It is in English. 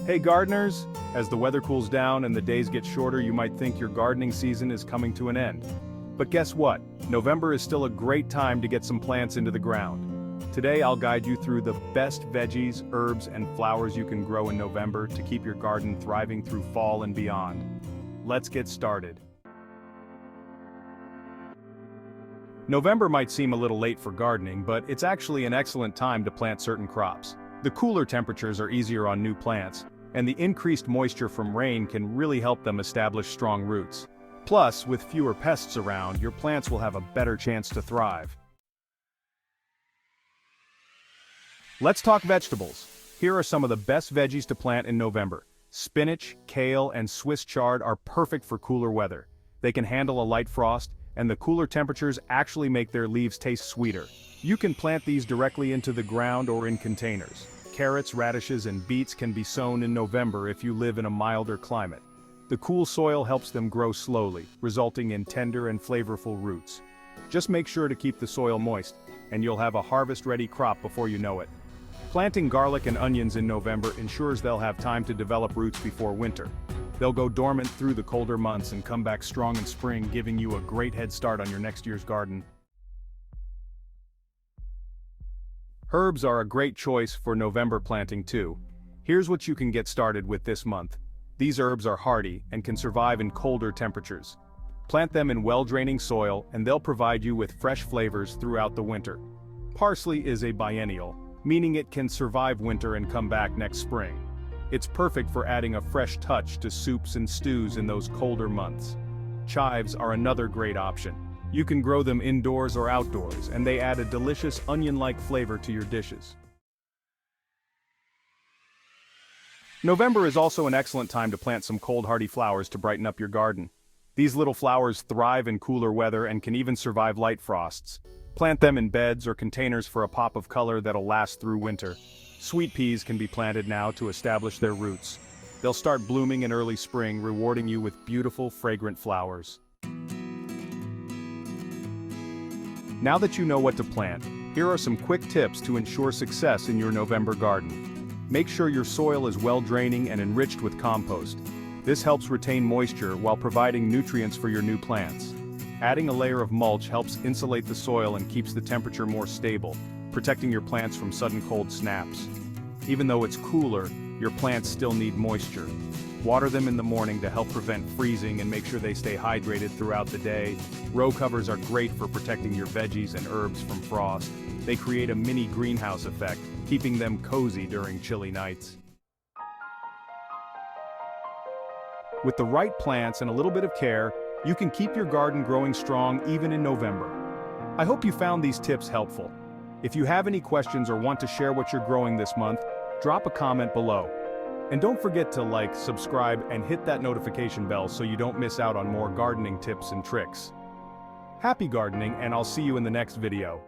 Hey gardeners! As the weather cools down and the days get shorter, you might think your gardening season is coming to an end. But guess what? November is still a great time to get some plants into the ground. Today I'll guide you through the best veggies, herbs, and flowers you can grow in November to keep your garden thriving through fall and beyond. Let's get started. November might seem a little late for gardening, but it's actually an excellent time to plant certain crops. The cooler temperatures are easier on new plants, and the increased moisture from rain can really help them establish strong roots. Plus, with fewer pests around, your plants will have a better chance to thrive. Let's talk vegetables. Here are some of the best veggies to plant in November. Spinach, kale, and Swiss chard are perfect for cooler weather. They can handle a light frost, and the cooler temperatures actually make their leaves taste sweeter. You can plant these directly into the ground or in containers. Carrots, radishes, and beets can be sown in November if you live in a milder climate. The cool soil helps them grow slowly, resulting in tender and flavorful roots. Just make sure to keep the soil moist, and you'll have a harvest-ready crop before you know it. Planting garlic and onions in November ensures they'll have time to develop roots before winter. They'll go dormant through the colder months and come back strong in spring, giving you a great head start on your next year's garden. Herbs are a great choice for November planting too. Here's what you can get started with this month. These herbs are hardy and can survive in colder temperatures. Plant them in well-draining soil and they'll provide you with fresh flavors throughout the winter. Parsley is a biennial, meaning it can survive winter and come back next spring. It's perfect for adding a fresh touch to soups and stews in those colder months. Chives are another great option. You can grow them indoors or outdoors, and they add a delicious onion-like flavor to your dishes. November is also an excellent time to plant some cold hardy flowers to brighten up your garden. These little flowers thrive in cooler weather and can even survive light frosts. Plant them in beds or containers for a pop of color that'll last through winter. Sweet peas can be planted now to establish their roots. They'll start blooming in early spring, rewarding you with beautiful, fragrant flowers. Now that you know what to plant, here are some quick tips to ensure success in your November garden. Make sure your soil is well-draining and enriched with compost. This helps retain moisture while providing nutrients for your new plants. Adding a layer of mulch helps insulate the soil and keeps the temperature more stable, protecting your plants from sudden cold snaps. Even though it's cooler, your plants still need moisture. Water them in the morning to help prevent freezing and make sure they stay hydrated throughout the day. Row covers are great for protecting your veggies and herbs from frost. They create a mini greenhouse effect, keeping them cozy during chilly nights. With the right plants and a little bit of care, you can keep your garden growing strong even in November. I hope you found these tips helpful. If you have any questions or want to share what you're growing this month, drop a comment below. And don't forget to like, subscribe, and hit that notification bell so you don't miss out on more gardening tips and tricks. Happy gardening, and I'll see you in the next video.